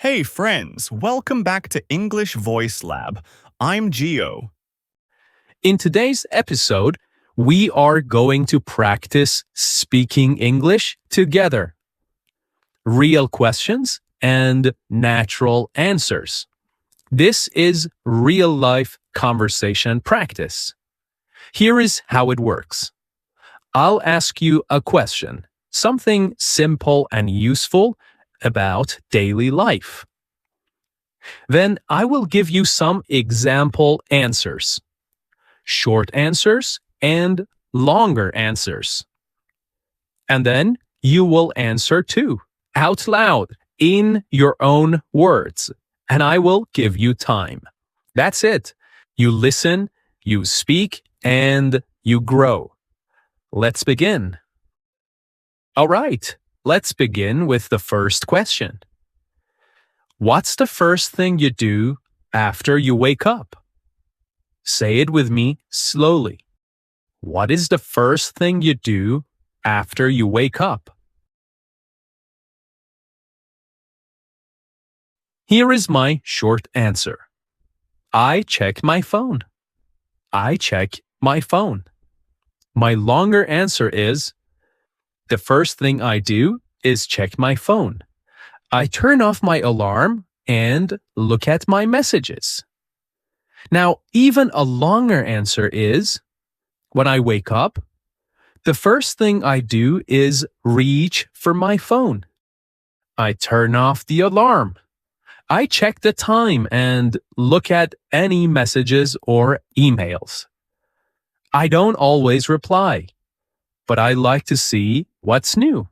Hey friends, welcome back to English Voice Lab. I'm Gio. In today's episode, we are going to practice speaking English together. Real questions and natural answers. This is real life conversation practice. Here is how it works. I'll ask you a question, something simple and useful about daily life. Then I will give you some example answers. Short answers and longer answers. And then you will answer too, out loud, in your own words, and I will give you time. That's it. You listen, you speak, and you grow. Let's begin. All right, let's begin with the first question. What's the first thing you do after you wake up? Say it with me slowly. What is the first thing you do after you wake up? Here is my short answer. I check my phone. I check my phone. My longer answer is, the first thing I do is check my phone. I turn off my alarm and look at my messages. Now, even a longer answer is, when I wake up, the first thing I do is reach for my phone. I turn off the alarm. I check the time and look at any messages or emails. I don't always reply, but I like to see what's new.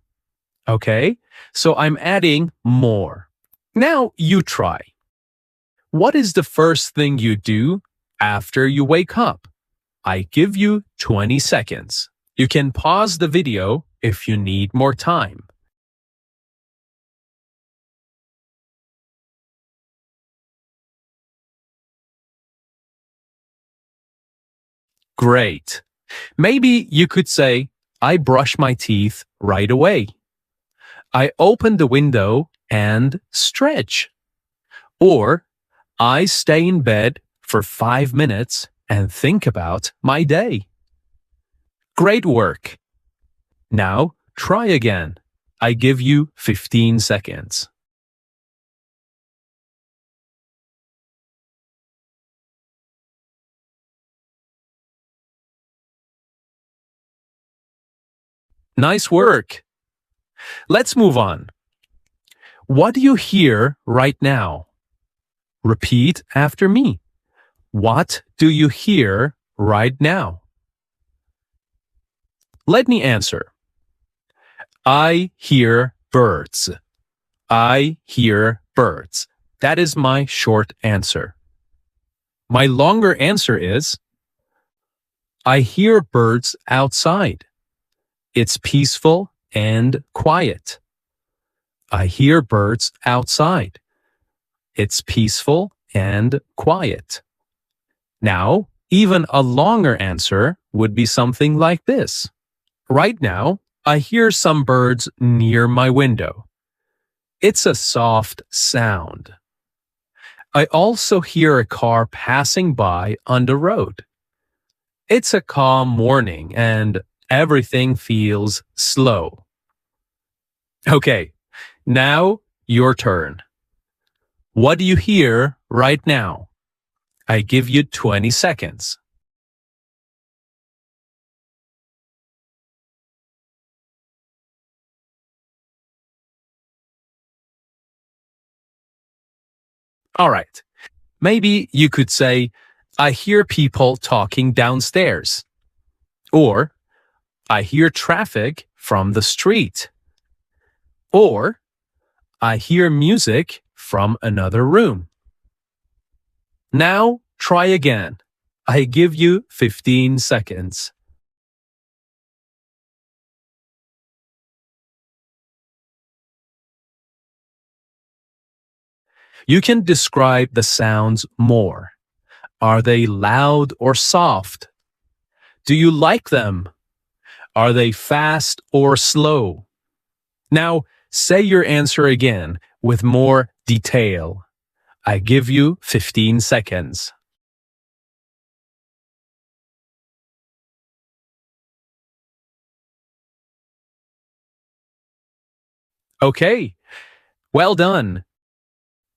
Okay, so I'm adding more. Now you try. What is the first thing you do after you wake up? I give you 20 seconds. You can pause the video if you need more time. Great. Maybe you could say, I brush my teeth right away. I open the window and stretch. Or, I stay in bed for 5 minutes and think about my day. Great work. Now, try again. I give you 15 seconds. Nice work. Let's move on. What do you hear right now? Repeat after me. What do you hear right now? Let me answer. I hear birds. I hear birds. That is my short answer. My longer answer is, I hear birds outside. It's peaceful and quiet. I hear birds outside. It's peaceful and quiet. Now, even a longer answer would be something like this. Right now, I hear some birds near my window. It's a soft sound. I also hear a car passing by on the road. It's a calm morning and everything feels slow. Okay, now your turn. What do you hear right now? I give you 20 seconds. All right. Maybe you could say, I hear people talking downstairs. Or, I hear traffic from the street. Or, I hear music from another room. Now, try again. I give you 15 seconds. You can describe the sounds more. Are they loud or soft? Do you like them? Are they fast or slow? Now, say your answer again with more detail. I give you 15 seconds. Okay, well done.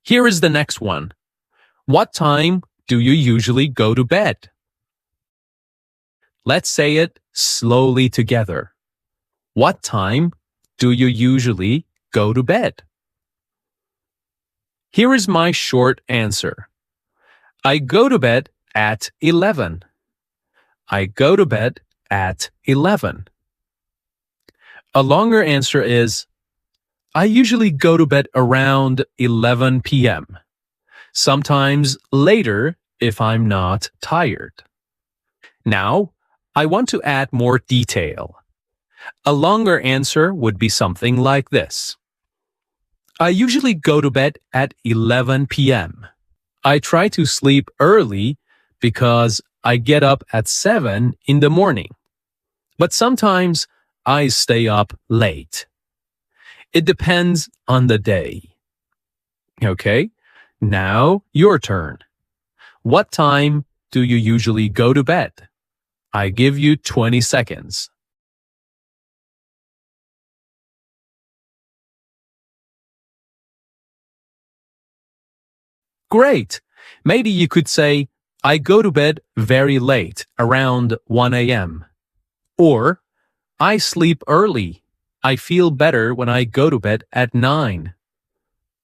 Here is the next one. What time do you usually go to bed? Let's say it slowly together. What time do you usually go to bed? Here is my short answer. I go to bed at 11. I go to bed at 11. A longer answer is I usually go to bed around 11 p.m., sometimes later if I'm not tired. Now, I want to add more detail. A longer answer would be something like this. I usually go to bed at 11 p.m. I try to sleep early because I get up at 7 in the morning. But sometimes I stay up late. It depends on the day. Okay, now your turn. What time do you usually go to bed? I give you 20 seconds. Great. Maybe you could say, I go to bed very late, around 1 a.m. Or, I sleep early. I feel better when I go to bed at 9.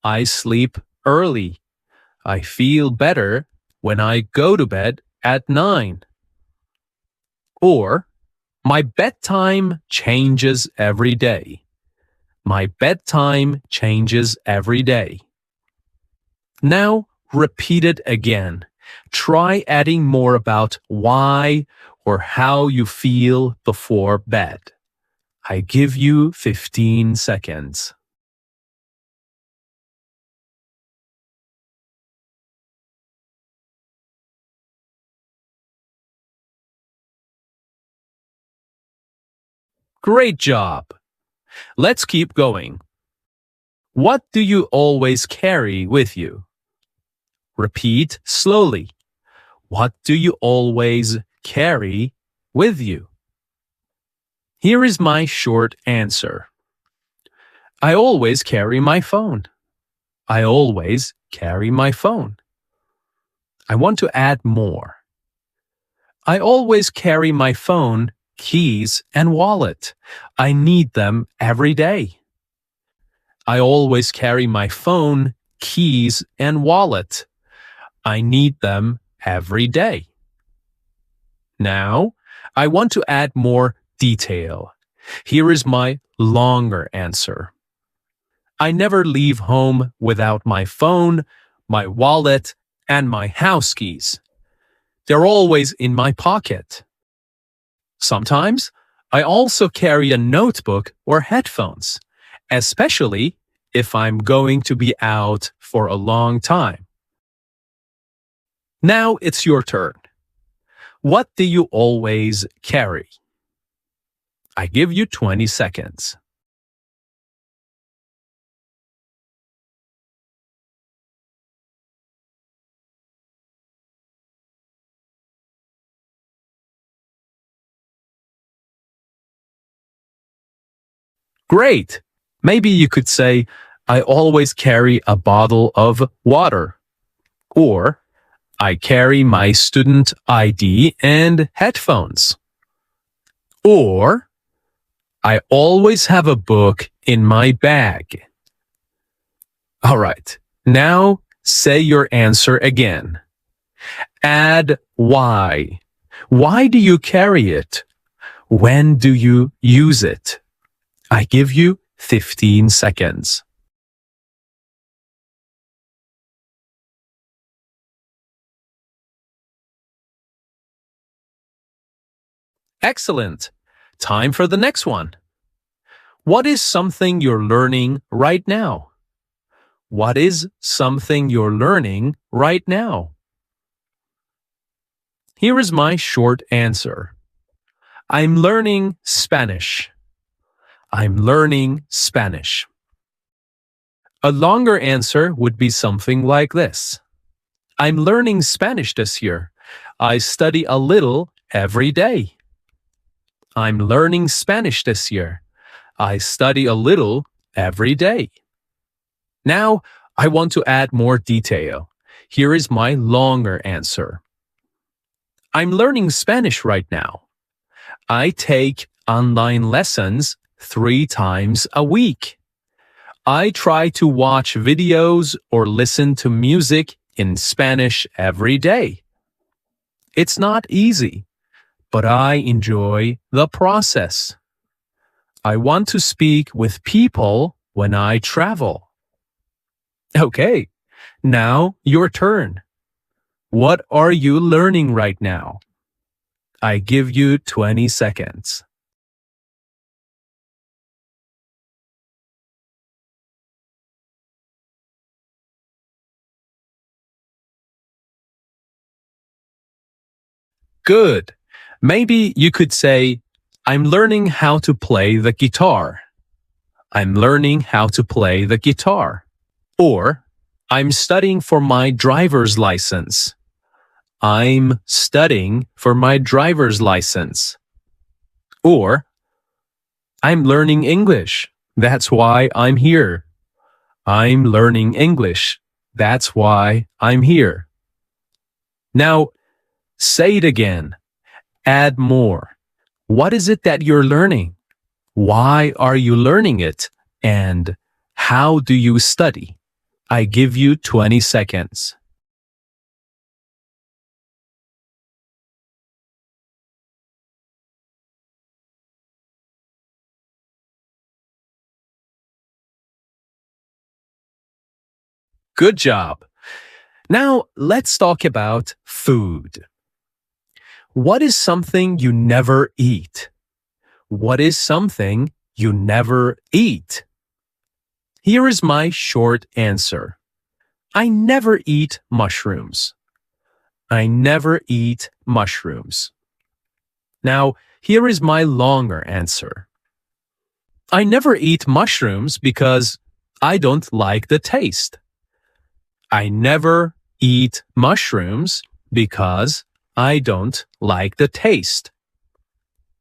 I sleep early. I feel better when I go to bed at 9. Or, my bedtime changes every day. My bedtime changes every day. Now, repeat it again. Try adding more about why or how you feel before bed. I give you 15 seconds. Great job. Let's keep going. What do you always carry with you? Repeat slowly. What do you always carry with you? Here is my short answer. I always carry my phone. I always carry my phone. I want to add more. I always carry my phone, keys, and wallet. I need them every day. I always carry my phone, keys, and wallet. I need them every day. Now, I want to add more detail. Here is my longer answer. I never leave home without my phone, my wallet, and my house keys. They're always in my pocket. Sometimes, I also carry a notebook or headphones, especially if I'm going to be out for a long time. Now it's your turn. What do you always carry? I give you 20 seconds. Great! Maybe you could say, I always carry a bottle of water. Or, I carry my student ID and headphones. Or, I always have a book in my bag. All right, now say your answer again. Add why. Why do you carry it? When do you use it? I give you 15 seconds. Excellent. Time for the next one. What is something you're learning right now? What is something you're learning right now? Here is my short answer. I'm learning Spanish. I'm learning Spanish. A longer answer would be something like this. I'm learning Spanish this year. I study a little every day. I'm learning Spanish this year. I study a little every day. Now, I want to add more detail. Here is my longer answer. I'm learning Spanish right now. I take online lessons 3 times a week. I try to watch videos or listen to music in Spanish every day. It's not easy, but I enjoy the process. I want to speak with people when I travel. Okay, now your turn. What are you learning right now? I give you 20 seconds. Good. Maybe you could say, I'm learning how to play the guitar. I'm learning how to play the guitar. Or, I'm studying for my driver's license. I'm studying for my driver's license. Or, I'm learning English. That's why I'm here. I'm learning English. That's why I'm here. Now, say it again. Add more. What is it that you're learning? Why are you learning it? And how do you study? I give you 20 seconds. Good job. Now, let's talk about food. What is something you never eat? What is something you never eat? Here is my short answer. I never eat mushrooms. I never eat mushrooms. Now, here is my longer answer. I never eat mushrooms because I don't like the taste. I never eat mushrooms because I don't like the taste.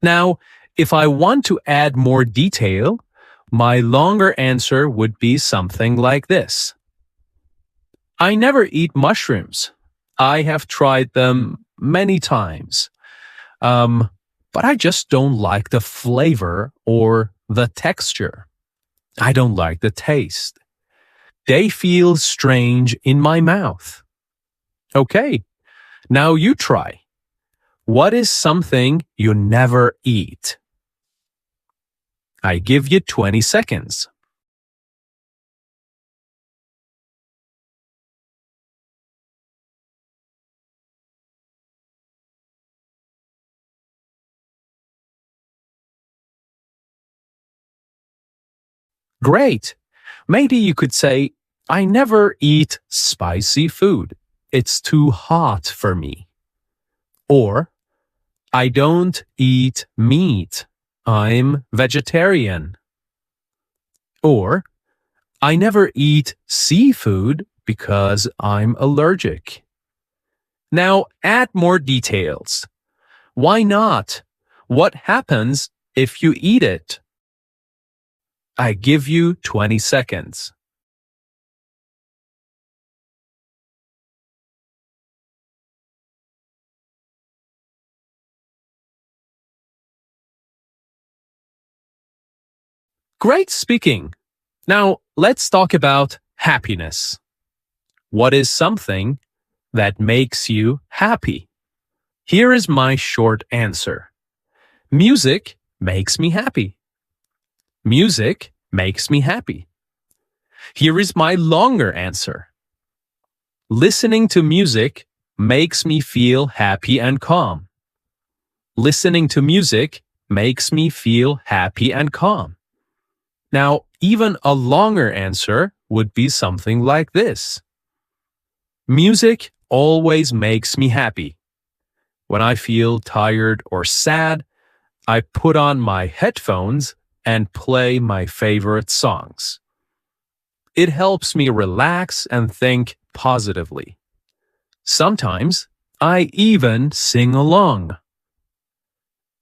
Now, if I want to add more detail, my longer answer would be something like this. I never eat mushrooms. I have tried them many times. But I just don't like the flavor or the texture. I don't like the taste. They feel strange in my mouth. Okay, now you try. What is something you never eat? I give you 20 seconds. Great. Maybe you could say, I never eat spicy food. It's too hot for me. Or, I don't eat meat. I'm vegetarian. Or, I never eat seafood because I'm allergic. Now add more details. Why not? What happens if you eat it? I give you 20 seconds. Great speaking. Now let's talk about happiness. What is something that makes you happy? Here is my short answer. Music makes me happy. Music makes me happy. Here is my longer answer. Listening to music makes me feel happy and calm. Listening to music makes me feel happy and calm. Now, even a longer answer would be something like this. Music always makes me happy. When I feel tired or sad, I put on my headphones and play my favorite songs. It helps me relax and think positively. Sometimes I even sing along.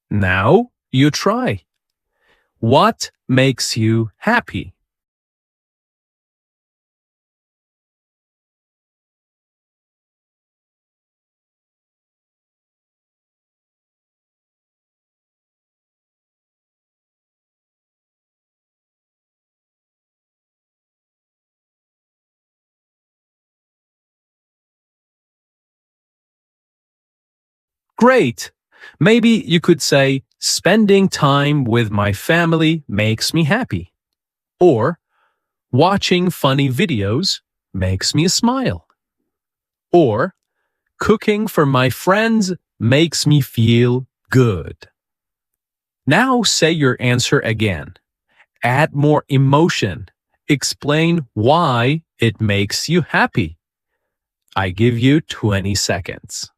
Now you try. What makes you happy? Great. Maybe you could say, spending time with my family makes me happy. Or, watching funny videos makes me smile. Or, cooking for my friends makes me feel good. Now say your answer again. Add more emotion. Explain why it makes you happy. I give you 20 seconds.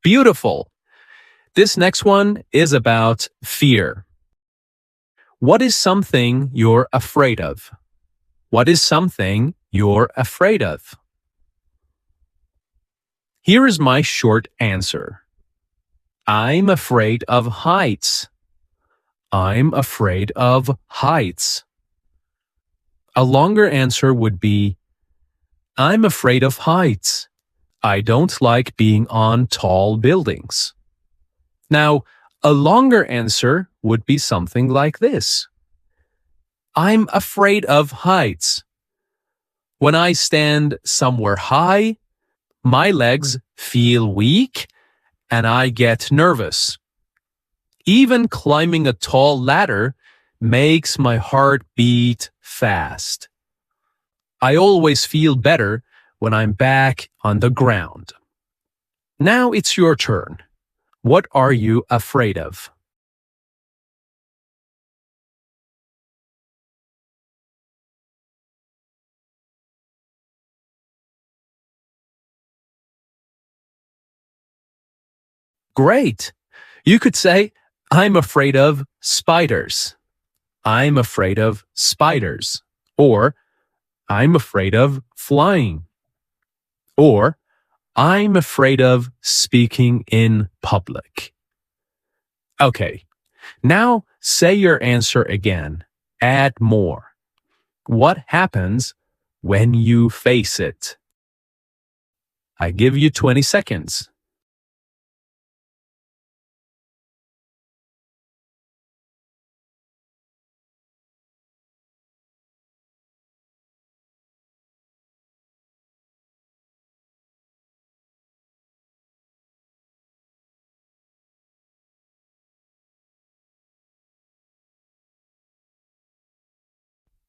Beautiful. This next one is about fear. What is something you're afraid of? What is something you're afraid of? Here is my short answer. I'm afraid of heights. I'm afraid of heights. A longer answer would be, I'm afraid of heights. I don't like being on tall buildings. Now, a longer answer would be something like this. I'm afraid of heights. When I stand somewhere high, my legs feel weak and I get nervous. Even climbing a tall ladder makes my heart beat fast. I always feel better when I'm back on the ground. Now it's your turn. What are you afraid of? Great! You could say, I'm afraid of spiders. I'm afraid of spiders. Or, I'm afraid of flying. Or, I'm afraid of speaking in public. Okay, now say your answer again. Add more. What happens when you face it? I give you 20 seconds.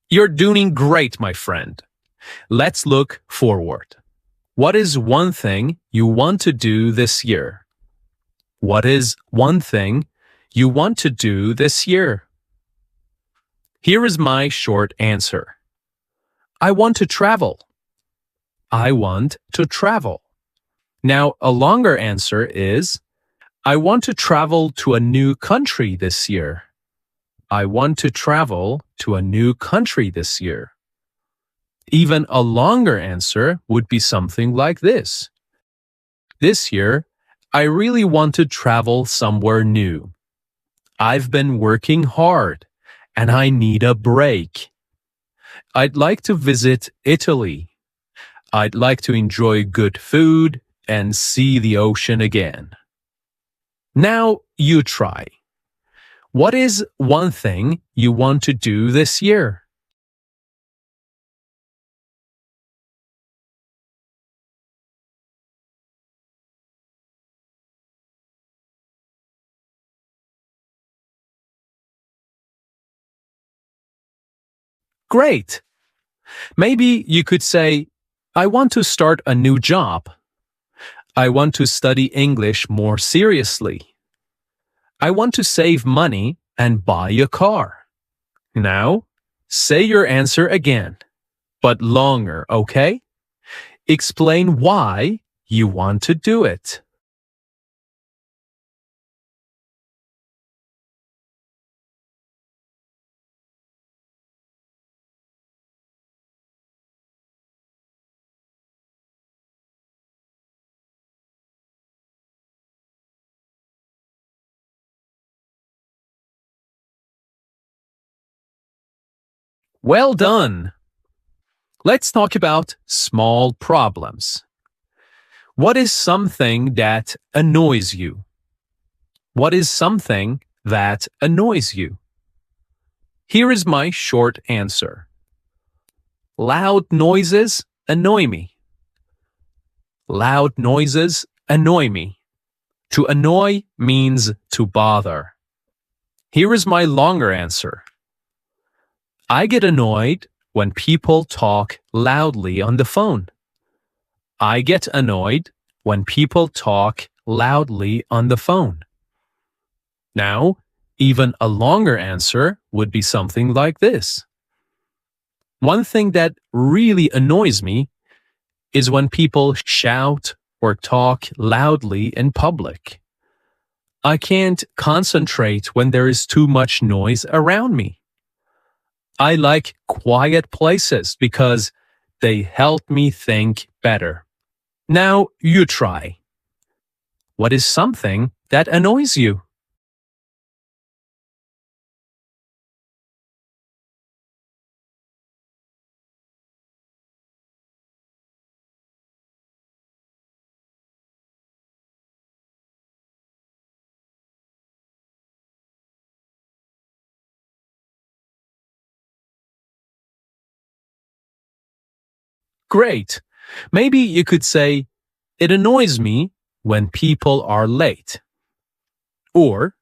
You're doing great, my friend. Let's look forward. What is one thing you want to do this year? What is one thing you want to do this year? Here is my short answer. I want to travel. I want to travel. Now, a longer answer is, I want to travel to a new country this year. I want to travel to a new country this year. Even a longer answer would be something like this. This year, I really want to travel somewhere new. I've been working hard and I need a break. I'd like to visit Italy. I'd like to enjoy good food and see the ocean again. Now you try. What is one thing you want to do this year? Great! Maybe you could say, I want to start a new job. I want to study English more seriously. I want to save money and buy a car. Now, say your answer again, but longer, okay? Explain why you want to do it. Well done! Let's talk about small problems. What is something that annoys you? What is something that annoys you? Here is my short answer. Loud noises annoy me. Loud noises annoy me. To annoy means to bother. Here is my longer answer. I get annoyed when people talk loudly on the phone. I get annoyed when people talk loudly on the phone. Now, even a longer answer would be something like this. One thing that really annoys me is when people shout or talk loudly in public. I can't concentrate when there is too much noise around me. I like quiet places because they help me think better. Now you try. What is something that annoys you? Great. Maybe you could say, it annoys me when people are late. Or,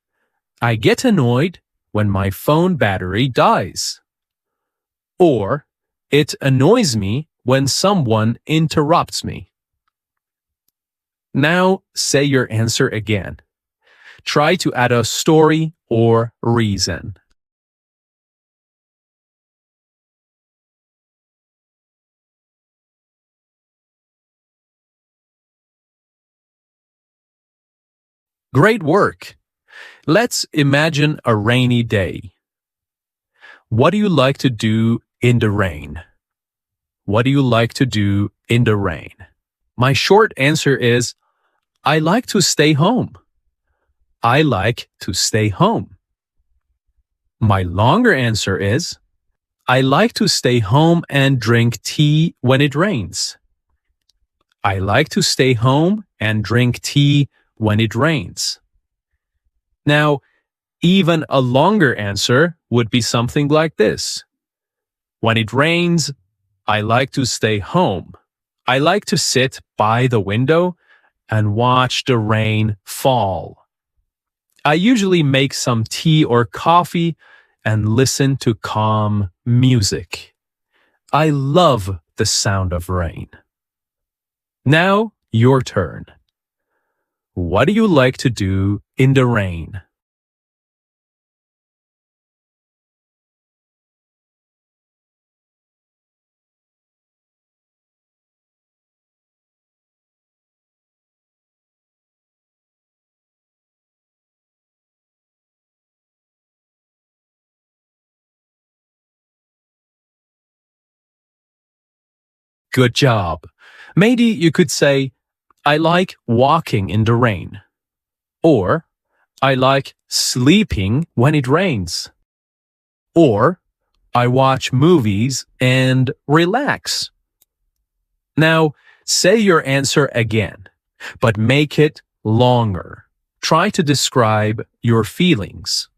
I get annoyed when my phone battery dies. Or, it annoys me when someone interrupts me. Now say your answer again. Try to add a story or reason. Great work! Let's imagine a rainy day. What do you like to do in the rain? What do you like to do in the rain? My short answer is, I like to stay home. I like to stay home. My longer answer is, I like to stay home and drink tea when it rains. I like to stay home and drink tea when it rains. Now, even a longer answer would be something like this. When it rains, I like to stay home. I like to sit by the window and watch the rain fall. I usually make some tea or coffee and listen to calm music. I love the sound of rain. Now, your turn. What do you like to do in the rain? Good job. Maybe you could say, I like walking in the rain. Or, I like sleeping when it rains. Or, I watch movies and relax. Now, say your answer again, but make it longer. Try to describe your feelings.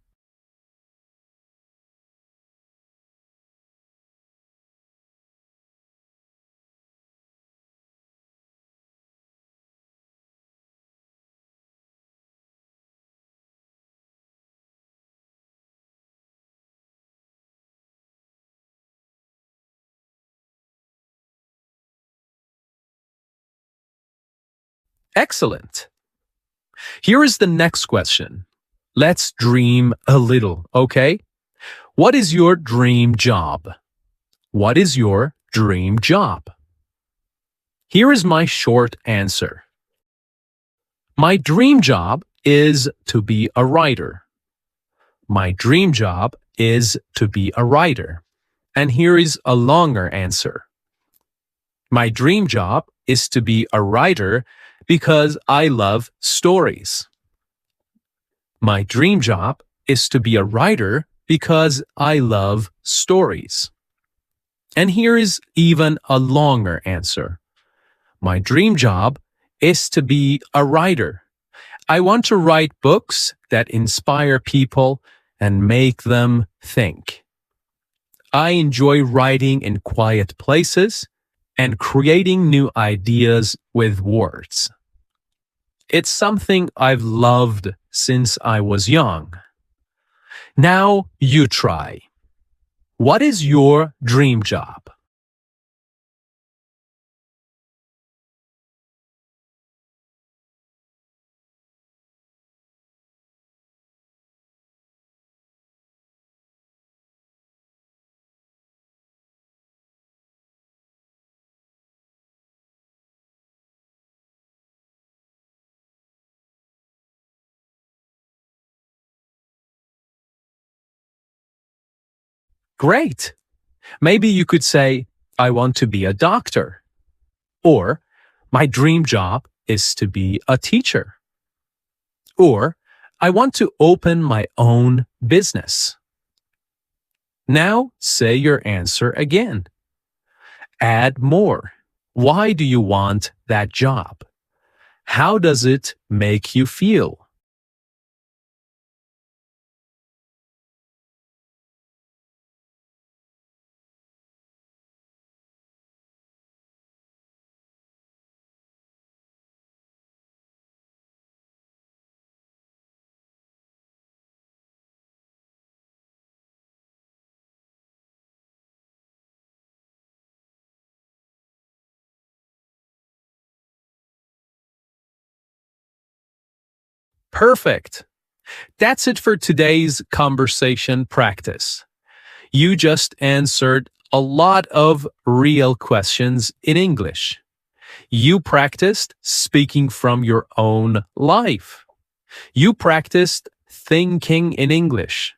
Excellent. Here is the next question. let's dream a little, okay? What is your dream job? What is your dream job? Here is my short answer. My dream job is to be a writer. My dream job is to be a writer. And here is a longer answer. My dream job is to be a writer because I love stories. My dream job is to be a writer because I love stories. And here is even a longer answer. My dream job is to be a writer. I want to write books that inspire people and make them think. I enjoy writing in quiet places and creating new ideas with words. It's something I've loved since I was young. Now you try. What is your dream job? Great! Maybe you could say, I want to be a doctor. Or, my dream job is to be a teacher. Or, I want to open my own business. Now say your answer again. Add more. Why do you want that job? How does it make you feel? Perfect. That's it for today's conversation practice. You just answered a lot of real questions in English. You practiced speaking from your own life. You practiced thinking in English.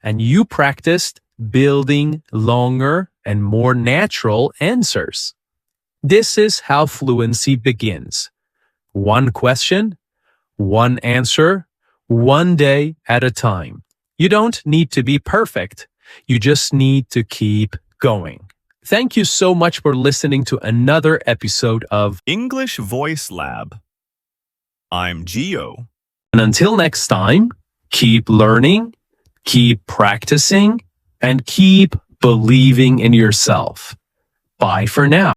And you practiced building longer and more natural answers. This is how fluency begins. One question, one answer, one day at a time. You don't need to be perfect. You just need to keep going. Thank you so much for listening to another episode of English Voice Lab. I'm Gio. And until next time, keep learning, keep practicing, and keep believing in yourself. Bye for now.